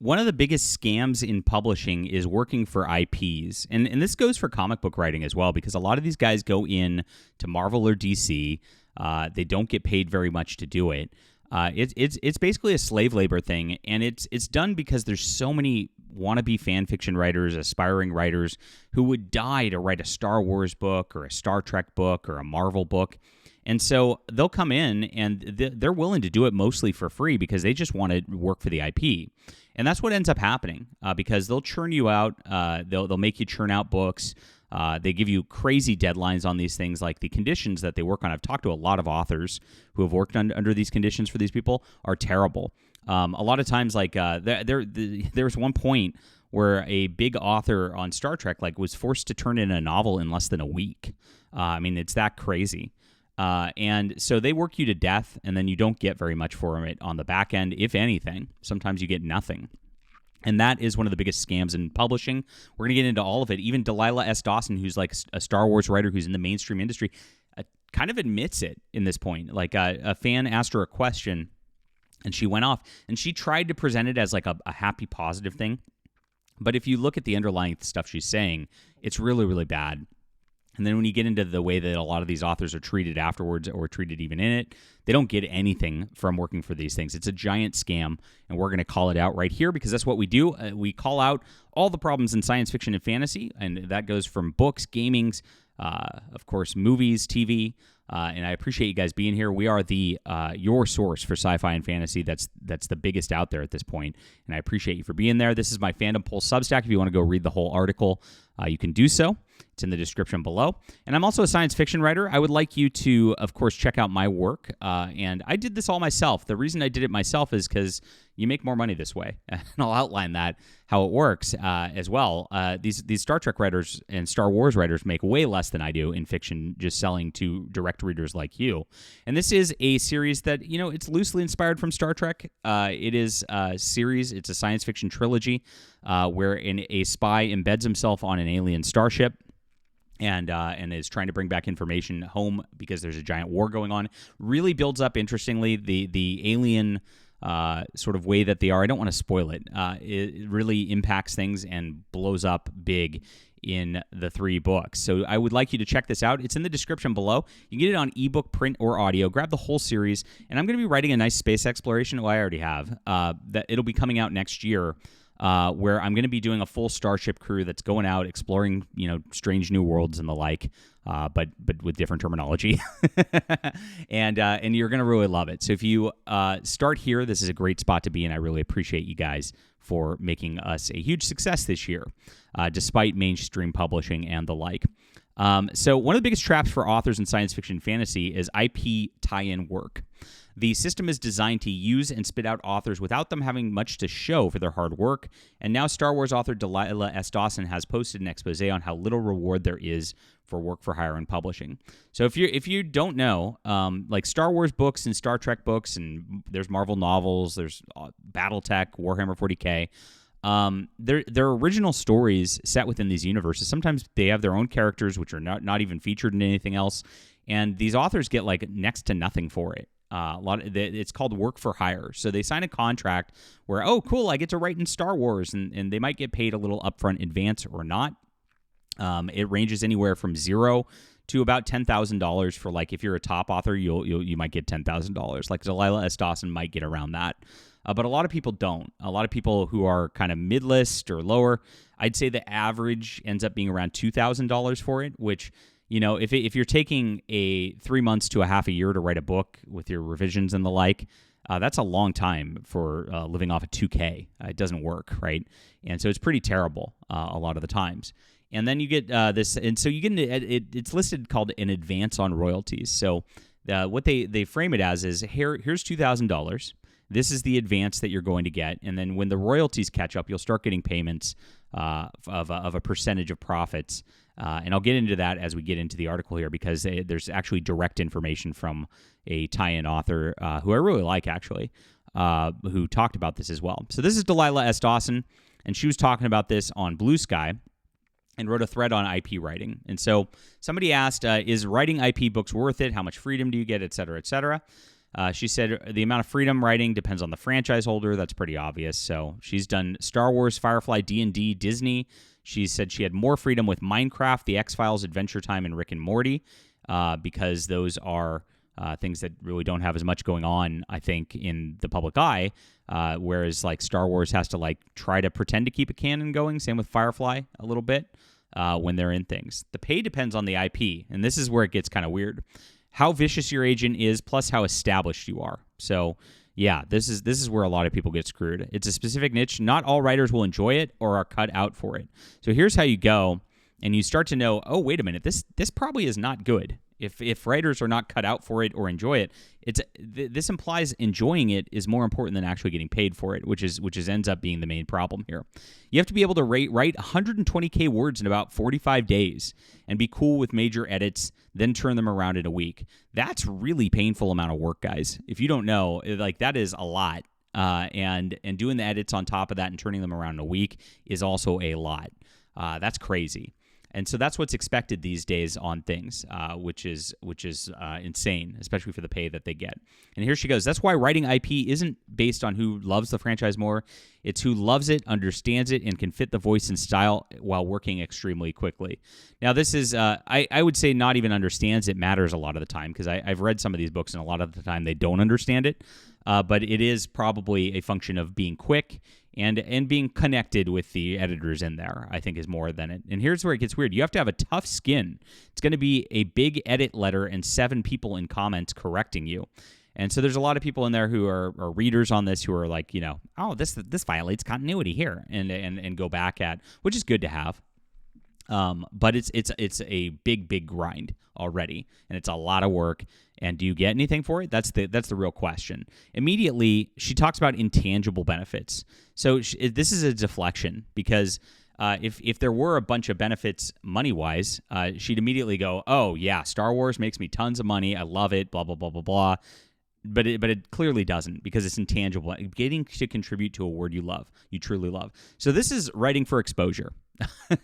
One of the biggest scams in publishing is working for IPs. And this goes for comic book writing as well, because a lot of these guys go in to Marvel or DC. They don't get paid very much to do it. It's basically a slave labor thing, and it's done because there's so many wannabe fan fiction writers, aspiring writers who would die to write a Star Wars book or a Star Trek book or a Marvel book. And so they'll come in and they're willing to do it mostly for free because they just want to work for the IP. And that's what ends up happening because they'll churn you out. They'll make you churn out books. They give you crazy deadlines on these things, like the conditions that they work on. I've talked to a lot of authors who have worked under these conditions for these people are terrible. A lot of times, like there's one point where a big author on Star Trek was forced to turn in a novel in less than a week. I mean, it's that crazy. And so they work you to death, and then you don't get very much for it on the back end, if anything. Sometimes you get nothing. And that is one of the biggest scams in publishing. We're going to get into all of it. Even Delilah S. Dawson, who's like a Star Wars writer who's in the mainstream industry, kind of admits it in this point. Like a fan asked her a question, and she went off, and she tried to present it as like a happy, positive thing. But if you look at the underlying stuff she's saying, it's really, really bad. And then when you get into the way that a lot of these authors are treated afterwards or treated even in it, they don't get anything from working for these things. It's a giant scam, and we're going to call it out right here because that's what we do. We call out all the problems in science fiction and fantasy, and that goes from books, gamings, of course, movies, TV. And I appreciate you guys being here. We are your source for sci-fi and fantasy. That's the biggest out there at this point, and I appreciate you for being there. This is my Fandom Pulse Substack. If you want to go read the whole article, you can do so. It's in the description below. And I'm also a science fiction writer. I would like you to, of course, check out my work. And I did this all myself. The reason I did it myself is because you make more money this way. And I'll outline that, how it works as well. These Star Trek writers and Star Wars writers make way less than I do in fiction, just selling to direct readers like you. And this is a series that, it's loosely inspired from Star Trek. It is a series. It's a science fiction trilogy wherein a spy embeds himself on an alien starship and is trying to bring back information home because there's a giant war going on. Really builds up, interestingly, the alien sort of way that they are. I don't want to spoil it. It really impacts things and blows up big in the 3 books. So I would like you to check this out. It's in the description below. You can get it on ebook, print, or audio. Grab the whole series. And I'm going to be writing a nice space exploration. Well, I already have. That it'll be coming out next year. Where I'm going to be doing a full starship crew that's going out exploring, strange new worlds and the like, but with different terminology, and you're going to really love it. So if you start here, this is a great spot to be in. I really appreciate you guys for making us a huge success this year, despite mainstream publishing and the like. So one of the biggest traps for authors in science fiction and fantasy is IP tie-in work. The system is designed to use and spit out authors without them having much to show for their hard work, and now Star Wars author Delilah S. Dawson has posted an expose on how little reward there is for work for hire in publishing. So if you don't know, like Star Wars books and Star Trek books, and there's Marvel novels, there's BattleTech, Warhammer 40K, they're original stories set within these universes. Sometimes they have their own characters, which are not even featured in anything else, and these authors get next to nothing for it. It's called work for hire. So they sign a contract where, oh, cool, I get to write in Star Wars, and they might get paid a little upfront advance or not. It ranges anywhere from $0 to about $10,000 for if you're a top author, you might get $10,000. Like Delilah S. Dawson might get around that. But a lot of people don't. A lot of people who are kind of mid-list or lower, I'd say the average ends up being around $2,000 for it, which, if you're taking 3 months to a half a year to write a book with your revisions and the like, that's a long time for living off of $2K. It doesn't work, right? And so it's pretty terrible a lot of the times. And then you get this, and so you get it's listed called an advance on royalties. So what they frame it as is here's $2,000. This is the advance that you're going to get, and then when the royalties catch up, you'll start getting payments of a percentage of profits. And I'll get into that as we get into the article here because there's actually direct information from a tie-in author who I really like, actually, who talked about this as well. So this is Delilah S. Dawson, and she was talking about this on Blue Sky and wrote a thread on IP writing. And so somebody asked, is writing IP books worth it? How much freedom do you get, et cetera, et cetera? She said the amount of freedom writing depends on the franchise holder. That's pretty obvious. So she's done Star Wars, Firefly, D&D, Disney. She said she had more freedom with Minecraft, The X-Files, Adventure Time, and Rick and Morty because those are things that really don't have as much going on, I think, in the public eye, whereas like Star Wars has to like try to pretend to keep a canon going. Same with Firefly a little bit when they're in things. The pay depends on the IP, and this is where it gets kind of weird. How vicious your agent is, plus how established you are. So, yeah, this is where a lot of people get screwed. It's a specific niche. Not all writers will enjoy it or are cut out for it. So here's how you go, and you start to know, oh, wait a minute, this probably is not good. If writers are not cut out for it or enjoy it, this implies enjoying it is more important than actually getting paid for it, which ends up being the main problem here. You have to be able to write 120K words in about 45 days and be cool with major edits, then turn them around in a week. That's really painful amount of work, guys. If you don't know, like that is a lot. And doing the edits on top of that and turning them around in a week is also a lot. That's crazy. And so that's what's expected these days on things, which is insane, especially for the pay that they get. And here she goes. That's why writing IP isn't based on who loves the franchise more. It's who loves it, understands it, and can fit the voice and style while working extremely quickly. Now, this is, I would say not even understands it matters a lot of the time because I've read some of these books and a lot of the time they don't understand it. But it is probably a function of being quick and being connected with the editors in there, I think, is more than it. And here's where it gets weird. You have to have a tough skin. It's going to be a big edit letter and 7 people in comments correcting you. And so there's a lot of people in there who are readers on this who are like, oh, this violates continuity here and go back at, which is good to have. But it's a big grind already, and it's a lot of work. And do you get anything for it? That's the real question. Immediately, she talks about intangible benefits. So this is a deflection because if there were a bunch of benefits money-wise, she'd immediately go, oh, yeah, Star Wars makes me tons of money. I love it, blah, blah, blah, blah, blah. But it clearly doesn't because it's intangible. Getting to contribute to a word you love, you truly love. So this is writing for exposure.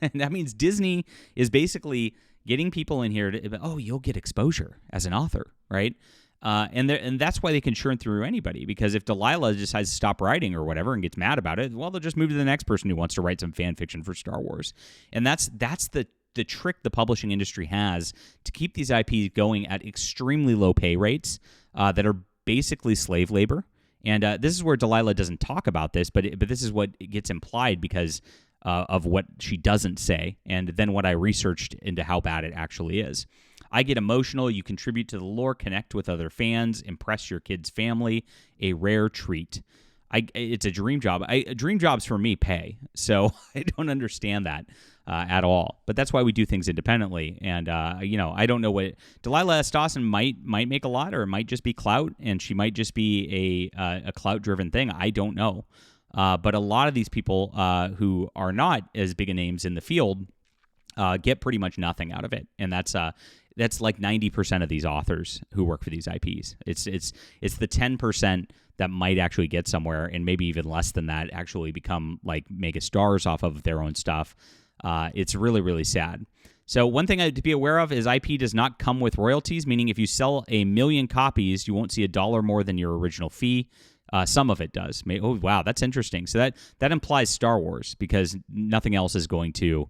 And that means Disney is basically getting people in here to, oh, you'll get exposure as an author, right? And that's why they can churn through anybody, because if Delilah decides to stop writing or whatever and gets mad about it, well, they'll just move to the next person who wants to write some fan fiction for Star Wars. And that's the trick the publishing industry has to keep these IPs going at extremely low pay rates that are basically slave labor. And this is where Delilah doesn't talk about this, but this is what gets implied because of what she doesn't say, and then what I researched into how bad it actually is. I get emotional. You contribute to the lore, connect with other fans, impress your kid's family. A rare treat. It's a dream job. Dream jobs for me pay, so I don't understand that at all. But that's why we do things independently. And I don't know what Delilah S. Dawson might make a lot, or it might just be clout, and she might just be a clout-driven thing. I don't know. But a lot of these people who are not as big a names in the field get pretty much nothing out of it, and that's like 90% of these authors who work for these IPs. It's the 10% that might actually get somewhere, and maybe even less than that actually become like mega stars off of their own stuff. It's really, really sad. So one thing to be aware of is IP does not come with royalties, meaning if you sell 1 million copies, you won't see $1 more than your original fee. Some of it does. Oh, wow, that's interesting. So that implies Star Wars, because nothing else is going to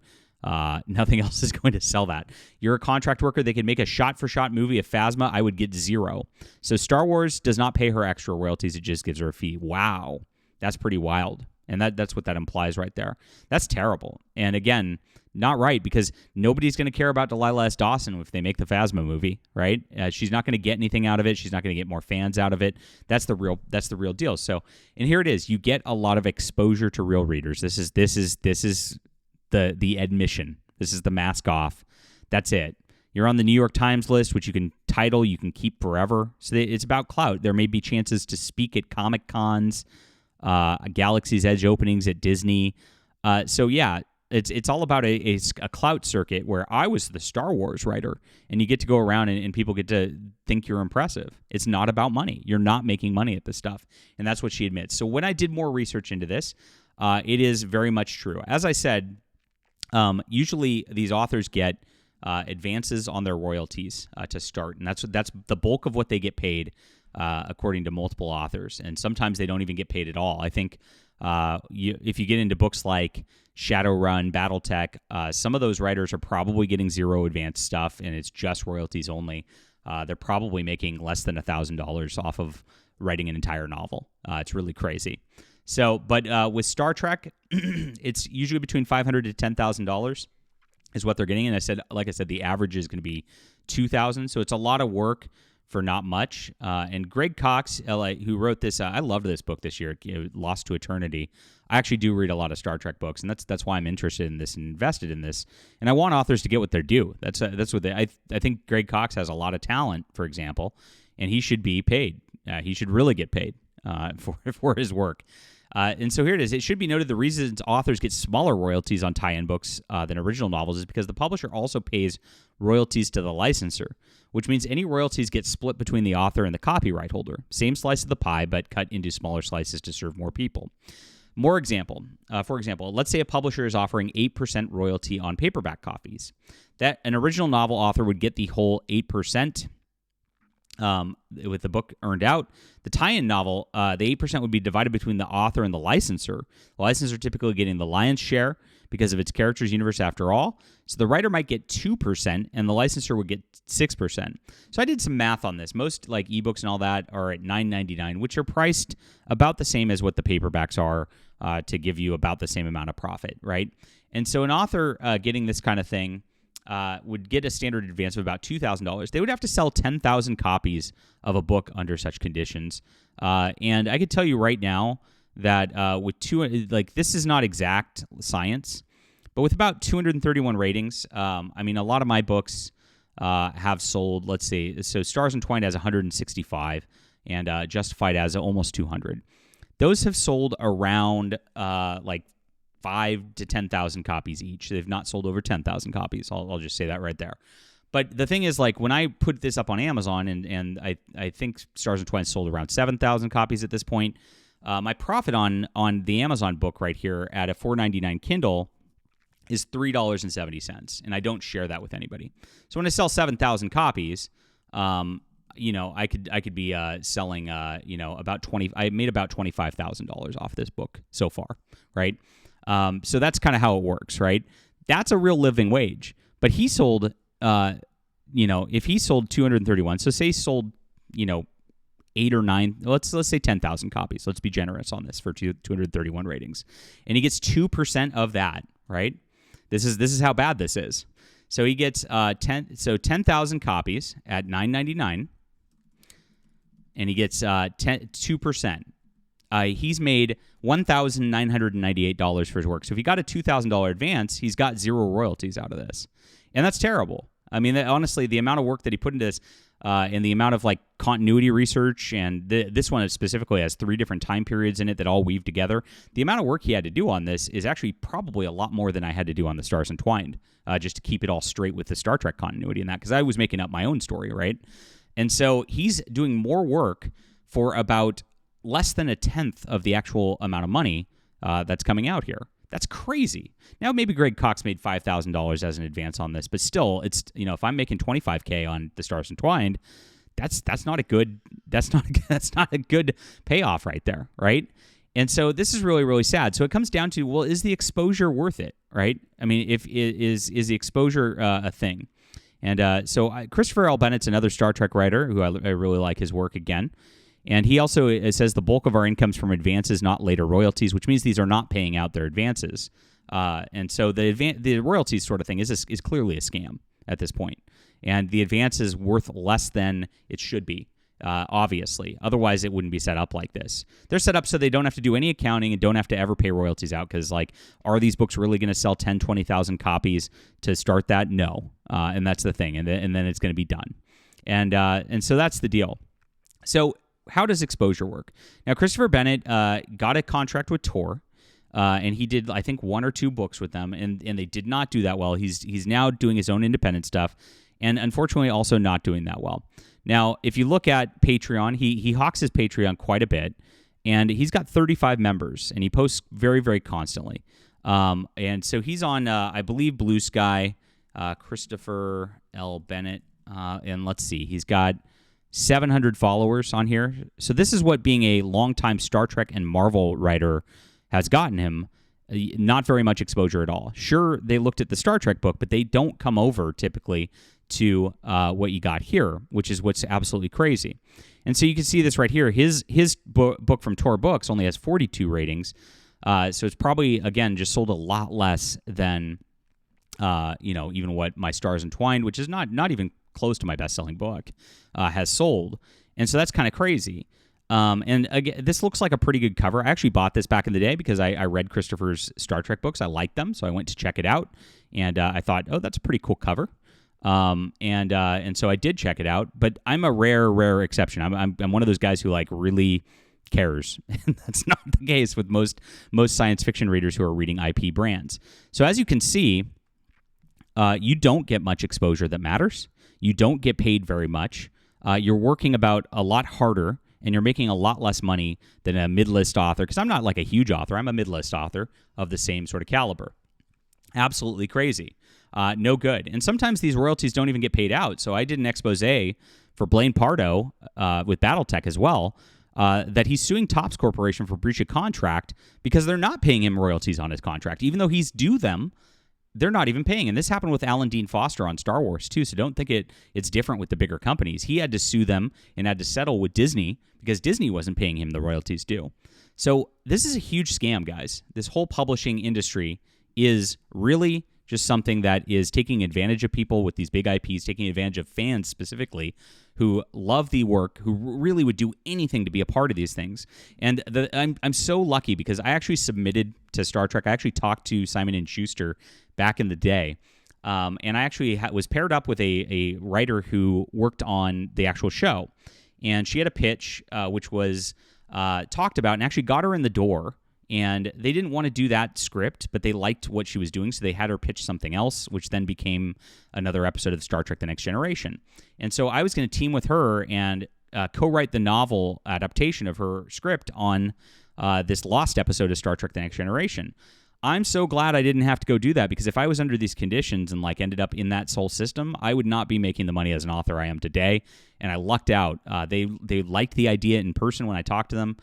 sell that. You're a contract worker. They could make a shot-for-shot movie of Phasma. I would get 0. So Star Wars does not pay her extra royalties. It just gives her a fee. Wow, that's pretty wild. And that's what that implies right there. That's terrible. And again, not right, because nobody's going to care about Delilah S. Dawson if they make the Phasma movie, right? She's not going to get anything out of it. She's not going to get more fans out of it. That's the real deal. So, and here it is. You get a lot of exposure to real readers. This is the admission. This is the mask off. That's it. You're on the New York Times list, which you can keep forever. So it's about clout. There may be chances to speak at Comic Cons, Galaxy's Edge openings at Disney. So yeah, it's all about a clout circuit where I was the Star Wars writer, and you get to go around and people get to think you're impressive. It's not about money. You're not making money at this stuff, and that's what she admits. So when I did more research into this, it is very much true. As I said, usually these authors get advances on their royalties to start, and that's the bulk of what they get paid. according to multiple authors. And sometimes they don't even get paid at all. I think if you get into books like Shadowrun, Battletech, some of those writers are probably getting zero advance stuff, and it's just royalties only. They're probably making less than $1,000 off of writing an entire novel. It's really crazy. So, but with Star Trek, it's usually between $500 to $10,000 is what they're getting. And like I said, the average is going to be $2,000. So it's a lot of work for not much. And Greg Cox, who wrote this, I loved this book this year, Lost to Eternity. I actually do read a lot of Star Trek books, and that's why I'm interested in this and invested in this. And I want authors to get what they're due. That's what I think. Greg Cox has a lot of talent, for example, and he should be paid. He should really get paid for his work. And so here it is. It should be noted the reasons authors get smaller royalties on tie-in books than original novels is because the publisher also pays royalties to the licenser, which means any royalties get split between the author and the copyright holder. Same slice of the pie, but cut into smaller slices to serve more people. For example, let's say a publisher is offering 8% royalty on paperback copies. That an original novel author would get the whole 8%. With the book earned out. The tie-in novel, the 8% would be divided between the author and the licensor. The licensor typically getting the lion's share because of its character's universe after all. So the writer might get 2% and the licensor would get 6%. So I did some math on this. Most like ebooks and all that are at $9.99, which are priced about the same as what the paperbacks are to give you about the same amount of profit, right? And so an author getting this kind of thing would get a standard advance of about $2,000. They would have to sell 10,000 copies of a book under such conditions. And I could tell you right now that with this is not exact science, but with about 231 ratings, I mean, a lot of my books have sold, let's see, so Stars Entwined has 165 and Justified has almost 200. Those have sold around 5 to 10,000 copies each. They've not sold over 10,000 copies. I'll just say that right there. But the thing is, like, when I put this up on Amazon, and I think Stars Entwined sold around 7,000 copies at this point, my profit on the Amazon book right here at a $4.99 Kindle is $3.70, and I don't share that with anybody. So when I sell 7,000 copies, I could be selling about 20. I made about $25,000 off this book so far, right? So that's kind of how it works, right? That's a real living wage. But he sold, if he sold 231, so say he sold, 8 or 9, let's say 10,000 copies. Let's be generous on this for 231 ratings. And he gets 2% of that, right? This is how bad this is. So he gets 10,000 copies at $9.99, and he gets 2%. He's made $1,998 for his work. So if he got a $2,000 advance, he's got zero royalties out of this. And that's terrible. I mean, honestly, the amount of work that he put into this and the amount of continuity research, and this one specifically has 3 different time periods in it that all weave together. The amount of work he had to do on this is actually probably a lot more than I had to do on the Stars Entwined, just to keep it all straight with the Star Trek continuity and that, because I was making up my own story, right? And so he's doing more work for about less than a tenth of the actual amount of money that's coming out here. That's crazy. Now, maybe Greg Cox made $5,000 as an advance on this, but still, it's if I'm making $25K on the Stars Entwined, that's not a good payoff right there, right? And so this is really, really sad. So it comes down to, well, is the exposure worth it, right? I mean, is the exposure a thing? And so Christopher L. Bennett's another Star Trek writer who I really like his work again. And he also says the bulk of our income's from advances, not later royalties, which means these are not paying out their advances. And so the royalties sort of thing is clearly a scam at this point. And the advance is worth less than it should be, obviously. Otherwise, it wouldn't be set up like this. They're set up so they don't have to do any accounting and don't have to ever pay royalties out because, are these books really going to sell 10, 20,000 copies to start that? No. And that's the thing. And then it's going to be done. And so that's the deal. So how does exposure work? Now, Christopher Bennett got a contract with Tor, and he did, I think, 1 or 2 books with them, and they did not do that well. He's now doing his own independent stuff, and unfortunately also not doing that well. Now, if you look at Patreon, he hawks his Patreon quite a bit, and he's got 35 members, and he posts very, very constantly. And so he's on, I believe, Blue Sky, Christopher L. Bennett, and let's see, he's got 700 followers on here. So this is what being a longtime Star Trek and Marvel writer has gotten him. Not very much exposure at all. Sure, they looked at the Star Trek book, but they don't come over typically to what you got here, which is what's absolutely crazy. And so you can see this right here. His book from Tor Books only has 42 ratings. So it's probably, again, just sold a lot less than, even what my Stars Entwined, which is not even close to my best-selling book, has sold. And so that's kind of crazy. And again, this looks like a pretty good cover. I actually bought this back in the day because I read Christopher's Star Trek books. I liked them, so I went to check it out. And I thought, oh, that's a pretty cool cover. And so I did check it out. But I'm a rare exception. I'm one of those guys who like really cares. And that's not the case with most science fiction readers who are reading IP brands. So as you can see, you don't get much exposure that matters. You don't get paid very much. You're working about a lot harder, and you're making a lot less money than a mid-list author, because I'm not like a huge author. I'm a mid-list author of the same sort of caliber. Absolutely crazy. No good. And sometimes these royalties don't even get paid out. So I did an expose for Blaine Pardo with Battletech as well, that he's suing Topps Corporation for breach of contract because they're not paying him royalties on his contract. Even though he's due them, they're not even paying. And this happened with Alan Dean Foster on Star Wars too, so don't think it's different with the bigger companies. He had to sue them and had to settle with Disney because Disney wasn't paying him the royalties due. So this is a huge scam, guys. This whole publishing industry is really just something that is taking advantage of people with these big IPs, taking advantage of fans specifically who love the work, who really would do anything to be a part of these things. And I'm so lucky because I actually submitted to Star Trek. I actually talked to Simon & Schuster back in the day. And I actually was paired up with a writer who worked on the actual show. And she had a pitch, which was talked about and actually got her in the door. And they didn't want to do that script, but they liked what she was doing, so they had her pitch something else, which then became another episode of Star Trek The Next Generation. And so I was going to team with her and co-write the novel adaptation of her script on this lost episode of Star Trek The Next Generation. I'm so glad I didn't have to go do that, because if I was under these conditions and like ended up in that whole system, I would not be making the money as an author I am today, and I lucked out. They liked the idea in person when I talked to them.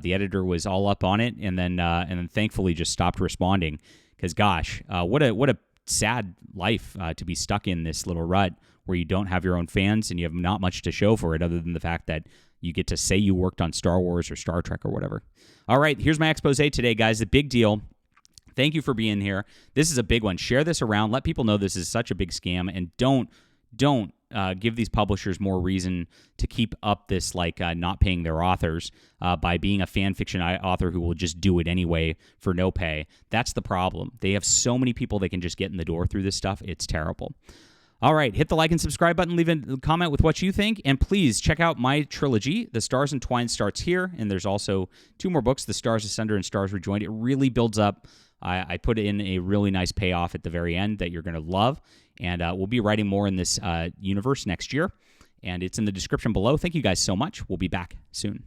The editor was all up on it, and then thankfully just stopped responding. Because gosh, what a sad life to be stuck in this little rut where you don't have your own fans and you have not much to show for it other than the fact that you get to say you worked on Star Wars or Star Trek or whatever. All right, here's my expose today, guys. The big deal. Thank you for being here. This is a big one. Share this around. Let people know this is such a big scam, and don't give these publishers more reason to keep up this not paying their authors by being a fan fiction author who will just do it anyway for no pay. That's the problem. They have so many people they can just get in the door through this stuff. It's terrible. All right, hit the like and subscribe button. Leave a comment with what you think. And please check out my trilogy. The Stars Entwined starts here. And there's also 2 more books, The Stars Asunder and Stars Rejoined. It really builds up. I put in a really nice payoff at the very end that you're going to love. And we'll be writing more in this universe next year. And it's in the description below. Thank you guys so much. We'll be back soon.